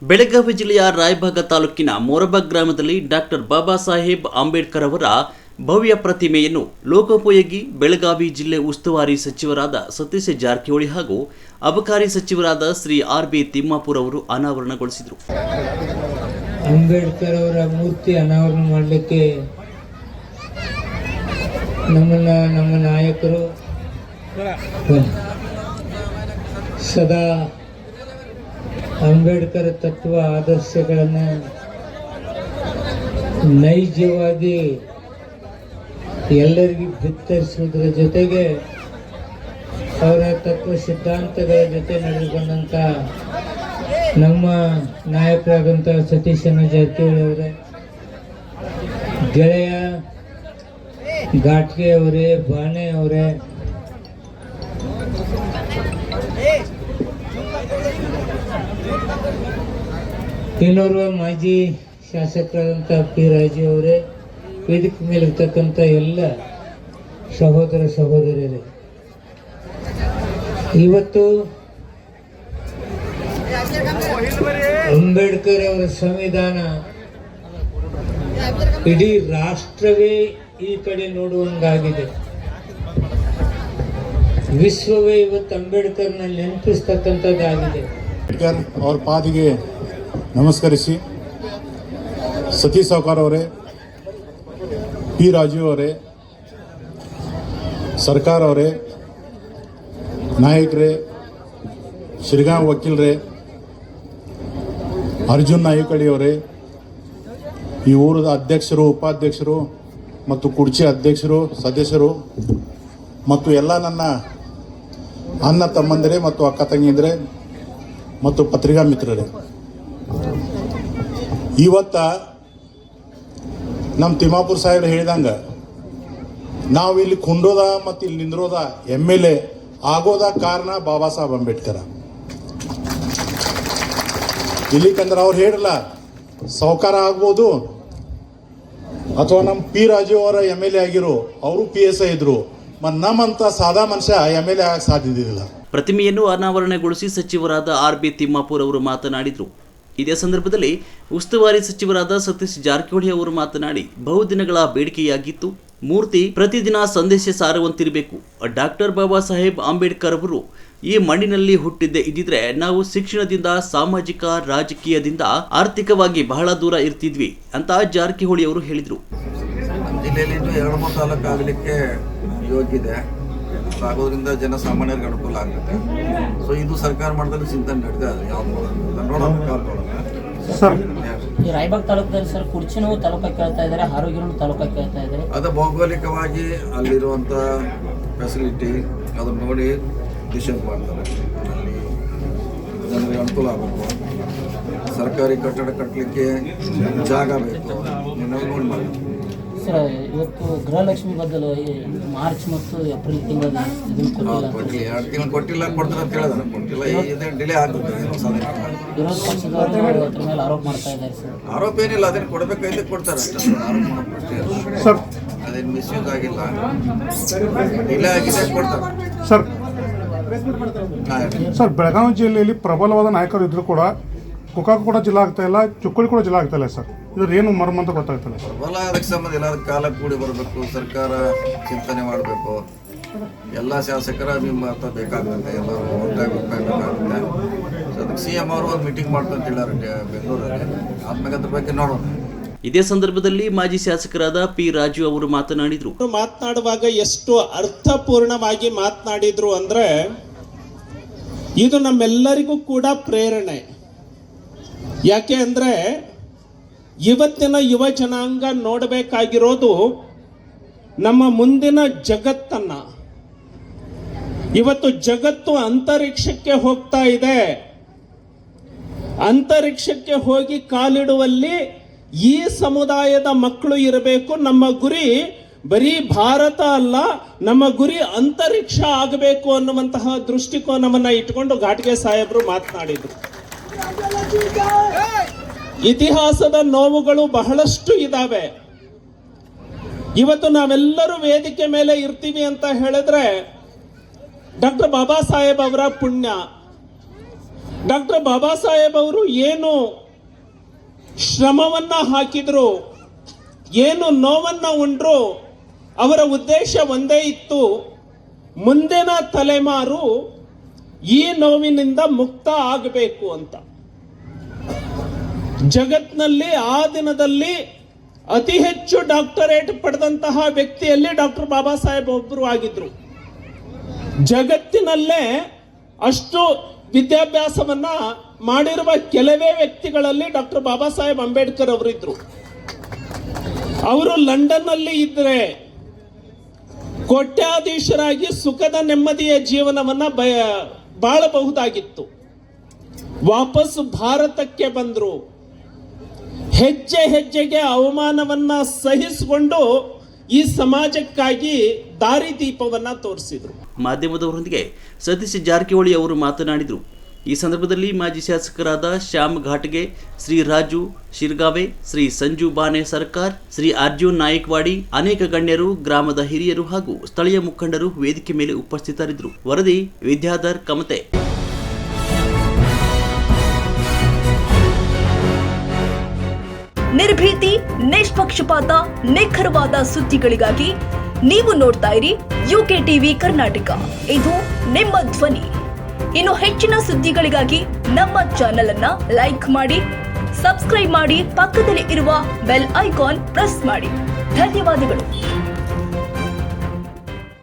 ಬೆಳಗಾವಿ ಜಿಲ್ಲೆಯ ರಾಯಭಾಗ ತಾಲೂಕಿನ ಮೊರಬ ಗ್ರಾಮದಲ್ಲಿ ಡಾಕ್ಟರ್ ಬಾಬಾ ಸಾಹೇಬ್ ಅಂಬೇಡ್ಕರ್ ಅವರ ಭವ್ಯ ಪ್ರತಿಮೆಯನ್ನು ಲೋಕೋಪಯೋಗಿ ಬೆಳಗಾವಿ ಜಿಲ್ಲೆ ಉಸ್ತುವಾರಿ ಸಚಿವರಾದ ಸತೀಶ್ ಜಾರಕಿಹೊಳಿ ಹಾಗೂ ಅಬಕಾರಿ ಸಚಿವರಾದ ಶ್ರೀ ಆರ್.ಬಿ. ತಿಮ್ಮಾಪುರ್ ಅವರು ಅನಾವರಣಗೊಳಿಸಿದರು. ಅಂಬೇಡ್ಕರ್ ಅವರ ಮೂರ್ತಿ ಅನಾವರಣ ಮಾಡಲಿಕ್ಕೆ ನಮ್ಮ ನಾಯಕರು ಸದಾ ಅಂಬೇಡ್ಕರ್ ತತ್ವ ಆದರ್ಶಗಳನ್ನು ನೈಜವಾಗಿ ಎಲ್ಲರಿಗೂ ಬಿತ್ತರಿಸುವುದರ ಜೊತೆಗೆ ಅವರ ತತ್ವ ಸಿದ್ಧಾಂತಗಳ ಜೊತೆ ನಡೆದುಕೊಂಡಂಥ ನಮ್ಮ ನಾಯಕರಾದಂಥ ಸತೀಶ್ ಜಾರಕಿಹೊಳಿ ಅವರೇ, ಗೆಳೆಯ ಘಾಟ್ಗೆ ಅವರೇ, ಬಾಣೆ ಅವರೇ, ಇನ್ನೋರ್ವ ಮಾಜಿ ಶಾಸಕರಾದಂಥ ಪಿ ರಾಜು ಅವರೇ, ವೇದಿಕೆ ಮೇಲಿರ್ತಕ್ಕಂಥ ಎಲ್ಲ ಸಹೋದರ ಸಹೋದರಿಯರೇ, ಇವತ್ತು ಅಂಬೇಡ್ಕರ್ ಅವರ ಸಂವಿಧಾನ ಇಡೀ ರಾಷ್ಟ್ರವೇ ಈ ಕಡೆ ನೋಡುವಂಗಾಗಿದೆ. ವಿಶ್ವವೇ ಇವತ್ತು ಅಂಬೇಡ್ಕರ್ನ ನೆನಪಿಸ್ತಕ್ಕಂಥದ್ದಾಗಿದೆ. ಅಂಬೇಡ್ಕರ್ ಅವ್ರ ಪಾದಿಗೆ ನಮಸ್ಕರಿಸಿ, ಸತೀಶ್ ಸಾವ್ಕಾರ್ ಅವರೇ, ಪಿ ರಾಜು ಅವರೇ, ಸರ್ಕಾರ ಅವರೇ, ನಾಯಕರೇ, ಶ್ರೀಗಾಂವ್ ವಕೀಲರೇ, ಅರ್ಜುನ್ ನಾಯಕಡಿ ಅವರೇ, ಈ ಊರದ ಅಧ್ಯಕ್ಷರು, ಉಪಾಧ್ಯಕ್ಷರು ಮತ್ತು ಕುರ್ಚಿ ಅಧ್ಯಕ್ಷರು, ಸದಸ್ಯರು ಮತ್ತು ಎಲ್ಲ ನನ್ನ ಅಣ್ಣ ತಮ್ಮಂದಿರೇ ಮತ್ತು ಅಕ್ಕ ತಂಗಿಯಂದಿರೇ ಮತ್ತು ಪತ್ರಿಕಾ ಮಿತ್ರರೇ, ಇವತ್ತ ನಮ್ಮ ತಿಮ್ಮಾಪುರ್ ಸಾಹೇಬ್ ಹೇಳಿದಂಗೆ ನಾವು ಇಲ್ಲಿ ಕುಂಡೋದ ಮತ್ತು ಇಲ್ಲಿ ನಿಂದ್ರೋದ MLA ಆಗೋದ ಕಾರಣ ಬಾಬಾ ಸಾಹೇಬ್ ಅಂಬೇಡ್ಕರ್. ಇಲ್ಲಿಕಂದ್ರೆ ಅವ್ರು ಹೇಳಲ್ಲ ಸಾವ್ಕಾರ ಆಗ್ಬೋದು ಅಥವಾ ನಮ್ಮ ಪಿ ರಾಜು ಅವರ MLA ಆಗಿರೋ ಅವರು PSI ಇದ್ರು, ಮತ್ತು ನಮ್ಮಂತ ಸಾದಾ ಮನುಷ್ಯ MLA ಆಗಕ್ಕೆ ಸಾಧ್ಯತೆ ಇಲ್ಲ. ಪ್ರತಿಮೆಯನ್ನು ಅನಾವರಣಗೊಳಿಸಿ ಸಚಿವರಾದ ಆರ್.ಬಿ. ತಿಮ್ಮಾಪುರ್ ಅವರು ಮಾತನಾಡಿದರು. ಇದೇ ಸಂದರ್ಭದಲ್ಲಿ ಉಸ್ತುವಾರಿ ಸಚಿವರಾದ ಸತೀಶ್ ಜಾರಕಿಹೊಳಿ ಅವರು ಮಾತನಾಡಿ, ಬಹುದಿನಗಳ ಬೇಡಿಕೆಯಾಗಿತ್ತು, ಮೂರ್ತಿ ಪ್ರತಿದಿನ ಸಂದೇಶ ಸಾರುವಂತಿರಬೇಕು. ಡಾಕ್ಟರ್ ಬಾಬಾ ಸಾಹೇಬ್ ಅಂಬೇಡ್ಕರ್ ಅವರು ಈ ಮಣ್ಣಿನಲ್ಲಿ ಹುಟ್ಟಿದ್ದೇ ಇದ್ದಿದ್ರೆ ನಾವು ಶಿಕ್ಷಣದಿಂದ, ಸಾಮಾಜಿಕ, ರಾಜಕೀಯದಿಂದ, ಆರ್ಥಿಕವಾಗಿ ಬಹಳ ದೂರ ಇರ್ತಿದ್ವಿ ಅಂತ ಜಾರಕಿಹೊಳಿ ಅವರು ಹೇಳಿದರು. ಜಿಲ್ಲೆಯಲ್ಲಿ 2-3 ತಾಲೂಕು ಆಗಲಿಕ್ಕೆ ಯೋಗ್ಯದೆ ಆಗೋದ್ರಿಂದ ಜನಸಾಮಾನ್ಯರಿಗೆ ಅನುಕೂಲ ಆಗುತ್ತೆ. ಸೊ ಇದು ಸರ್ಕಾರ ಮಟ್ಟದಲ್ಲಿ ಚಿಂತನೆ ನಡೀತಾ ಇದೆ. ಈ ರಾಯಬಾಗ್ ತಾಲೂಕಲ್ಲಿ ಸರ್ ಕುರ್ಚಿನೂ ತಾಲೂಕಾಗಿ ಕೇಳ್ತಾ ಇದ್ದಾರೆ, ಆರೋಗ್ಯನೂ ತಾಲೂಕಾಗಿ ಕೇಳ್ತಾ ಇದ್ದಾರೆ. ಅದು ಭೌಗೋಳಿಕವಾಗಿ ಅಲ್ಲಿರುವಂಥ ಫೆಸಿಲಿಟಿ ಅದನ್ನು ನೋಡಿ ಡಿಸಿಷನ್ ಮಾಡ್ತಾರೆ. ಅಲ್ಲಿ ಜನರಿಗೆ ಅನುಕೂಲ ಆಗಬೇಕು, ಸರ್ಕಾರಿ ಕಟ್ಟಡ ಕಟ್ಟಲಿಕ್ಕೆ ಜಾಗ ಬೇಕು, ನೋಡಿ ಮಾಡಬೇಕು. ಸರ್ ಇವತ್ತು ಗೃಹಲಕ್ಷ್ಮಿ ಬದಲು ಮಾರ್ಚ್ ಮತ್ತು ಏಪ್ರಿಲ್ ತಿಂಗಳಲ್ಲಿ ಕೊಟ್ಟಿಲ್ಲ, 2 ತಿಂಗಳು ಕೊಟ್ಟಿಲ್ಲ, ಕೊಡ್ತಾರೆ ಅಂತ ಹೇಳಿದ್ರೆ ಕೊಟ್ಟಿಲ್ಲ. ಇದೇನು ಡಿಲೇ ಆಗುತ್ತೆ. ವಿರೋಧ ಪಕ್ಷದವರು ಅದ್ರ ಮೇಲೆ ಆರೋಪ ಮಾಡ್ತಾ ಇದ್ದಾರೆ ಸರ್. ಆರೋಪ ಏನಿಲ್ಲ, ಅದನ್ನು ಕೊಡಬೇಕಾಯ್ತು ಕೊಡ್ತಾರೆ ಅಷ್ಟೇ. ಆರೋಪ ಮಾಡೋಷ್ಟೇ, ಅದೇನು ಮಿಸ್ಯೂಸ್ ಆಗಿಲ್ಲ, ಡಿಲೇ ಆಗಿದೆ, ಕೊಡ್ತಾರೆ. ಸರ್ ಬೆಳಗಾವಿ ಜಿಲ್ಲೆಯಲ್ಲಿ ಪ್ರಬಲವಾದ ನಾಯಕರು ಇದ್ರು ಕೂಡ ಕುಕಾಕ ಕೂಡ ಜಿಲ್ಲಾ ಆಗ್ತಾ ಇಲ್ಲ, ಚುಕ್ಕಳಿ ಕೂಡ ಜಿಲ್ಲಾ ಆಗ್ತಾ ಇಲ್ಲ ಸರ್. ಇದ್ರ ಏನು ಮರ್ಮ ಅಂತ ಗೊತ್ತಾಗ್ತಿಲ್ಲ ಸರ್. ಪ್ರಬಲ ಅದಕ್ಕೆ ಸಂಬಂಧ ಎಲ್ಲ ಕಾಲ ಕೂಡಿ ಬರಬೇಕು, ಸರ್ಕಾರ ಚಿಂತನೆ ಮಾಡಬೇಕು, ಎಲ್ಲ ಶಾಸಕರ ಅಭಿಮತ ಬೇಕಾಗುತ್ತೆ, ಎಲ್ಲರೂ ಒಟ್ಟಾಗಿ ಬೇಕಾಗುತ್ತೆ. ಸೊ ಅದಕ್ಕೆ CM ಅವರು ಒಂದು ಮೀಟಿಂಗ್ ಮಾಡ್ತಾರೆ ಹೇಳಿದ್ದಾರೆ ಬೆಂಗಳೂರಲ್ಲಿ. ಆದ್ಮೇಲೆ ಅದ್ರ ಬಗ್ಗೆ ನೋಡೋಣ. ಇದೇ ಸಂದರ್ಭದಲ್ಲಿ ಮಾಜಿ ಶಾಸಕರಾದ ಪಿ ರಾಜು ಅವರು ಮಾತನಾಡಿದರು. ಮಾತನಾಡುವಾಗ ಎಷ್ಟು ಅರ್ಥಪೂರ್ಣವಾಗಿ ಮಾತನಾಡಿದ್ರು ಅಂದ್ರೆ ಇದು ನಮ್ಮೆಲ್ಲರಿಗೂ ಕೂಡ ಪ್ರೇರಣೆ. ಯಾಕೆ ಅಂದ್ರೆ ಇವತ್ತಿನ ಯುವ ಜನಾಂಗ ನೋಡಬೇಕಾಗಿರೋದು ನಮ್ಮ ಮುಂದಿನ ಜಗತ್ತನ್ನ. ಇವತ್ತು ಜಗತ್ತು ಅಂತರಿಕ್ಷಕ್ಕೆ ಹೋಗ್ತಾ ಇದೆ. ಅಂತರಿಕ್ಷಕ್ಕೆ ಹೋಗಿ ಕಾಲಿಡುವಲ್ಲಿ ಈ ಸಮುದಾಯದ ಮಕ್ಕಳು ಇರಬೇಕು. ನಮ್ಮ ಗುರಿ ಬರೀ ಭಾರತ ಅಲ್ಲ, ನಮ್ಮ ಗುರಿ ಅಂತರಿಕ್ಷ ಆಗಬೇಕು ಅನ್ನುವಂತಹ ದೃಷ್ಟಿಕೋನವನ್ನ ಇಟ್ಕೊಂಡು ಘಾಟ್ಗೆ ಸಾಹೇಬರು ಮಾತನಾಡಿದ್ರು. ಇತಿಹಾಸದ ನೋವುಗಳು ಬಹಳಷ್ಟು ಇದಾವೆ. ಇವತ್ತು ನಾವೆಲ್ಲರೂ ವೇದಿಕೆ ಮೇಲೆ ಇರ್ತೀವಿ ಅಂತ ಹೇಳಿದ್ರೆ ಡಾಕ್ಟರ್ ಬಾಬಾ ಸಾಹೇಬ್ ಅವರ ಪುಣ್ಯ. ಡಾಕ್ಟರ್ ಬಾಬಾ ಸಾಹೇಬ್ ಅವರು ಏನು ಶ್ರಮವನ್ನ ಹಾಕಿದ್ರು, ಏನು ನೋವನ್ನ ಉಂಡ್ರು, ಅವರ ಉದ್ದೇಶ ಒಂದೇ ಇತ್ತು, ಮುಂದಿನ ತಲೆಮಾರು ಈ ನೋವಿನಿಂದ ಮುಕ್ತ ಆಗಬೇಕು ಅಂತ. ಜಗತ್ನಲ್ಲಿ ಆ ದಿನದಲ್ಲಿ ಅತಿ ಹೆಚ್ಚು ಡಾಕ್ಟರೇಟ್ ಪಡೆದಂತಹ ವ್ಯಕ್ತಿಯಲ್ಲಿ ಡಾಕ್ಟರ್ ಬಾಬಾ ಸಾಹೇಬ್ ಒಬ್ಬರು ಆಗಿದ್ರು. ಜಗತ್ತಿನಲ್ಲೇ ಅಷ್ಟು ವಿದ್ಯಾಭ್ಯಾಸವನ್ನ ಮಾಡಿರುವ ಕೆಲವೇ ವ್ಯಕ್ತಿಗಳಲ್ಲಿ ಡಾಕ್ಟರ್ ಬಾಬಾ ಸಾಹೇಬ್ ಅಂಬೇಡ್ಕರ್ ಅವರಿದ್ರು. ಅವರು ಲಂಡನ್ ನಲ್ಲಿ ಇದ್ರೆ ಕೋಟ್ಯಾಧೀಶರಾಗಿ ಸುಖದ ನೆಮ್ಮದಿಯ ಜೀವನವನ್ನ ಬಾಳಬಹುದಾಗಿತ್ತು. ವಾಪಸ್ ಭಾರತಕ್ಕೆ ಬಂದ್ರು. ಹೆಜ್ಜೆ ಹೆಜ್ಜೆಗೆ ಅವಮಾನವನ್ನ ಸಹಿಸಿಕೊಂಡು ಈ ಸಮಾಜಕ್ಕಾಗಿ ದಾರಿದೀಪವನ್ನ ತೋರಿಸಿದ್ರು. ಮಾಧ್ಯಮದವರೊಂದಿಗೆ ಸತೀಶ್ ಜಾರಕಿಹೊಳಿ ಅವರು ಮಾತನಾಡಿದರು. ಈ ಸಂದರ್ಭದಲ್ಲಿ ಮಾಜಿ ಶಾಸಕರಾದ ಶ್ಯಾಮ್ ಘಾಟ್ಗೆ, ಶ್ರೀ ರಾಜು ಶಿರ್ಗಾವೆ, ಶ್ರೀ ಸಂಜು ಬಾನೆ ಸರ್ಕಾರ್, ಶ್ರೀ ಅರ್ಜುನ್ ನಾಯಕ್ವಾಡಿ, ಅನೇಕ ಗಣ್ಯರು, ಗ್ರಾಮದ ಹಿರಿಯರು ಹಾಗೂ ಸ್ಥಳೀಯ ಮುಖಂಡರು ವೇದಿಕೆ ಮೇಲೆ ಉಪಸ್ಥಿತರಿದ್ದರು. ವರದಿ ವಿದ್ಯಾಧರ್ ಕಮತೆ. ನಿರ್ಭೀತಿ, ನಿಷ್ಪಕ್ಷಪಾತ, ನಿಖರವಾದ ಸುದ್ದಿಗಳಿಗಾಗಿ ನೀವು ನೋಡ್ತಾ ಇರಿ ಯುಕೆ ಟಿವಿ ಕರ್ನಾಟಕ. ಇದು ನಿಮ್ಮ ಧ್ವನಿ. ಇನ್ನು ಹೆಚ್ಚಿನ ಸುದ್ದಿಗಳಿಗಾಗಿ ನಮ್ಮ ಚಾನೆಲ್ ಅನ್ನ ಲೈಕ್ ಮಾಡಿ, ಸಬ್ಸ್ಕ್ರೈಬ್ ಮಾಡಿ, ಪಕ್ಕದಲ್ಲಿ ಇರುವ ಬೆಲ್ ಐಕಾನ್ ಪ್ರೆಸ್ ಮಾಡಿ. ಧನ್ಯವಾದಗಳು.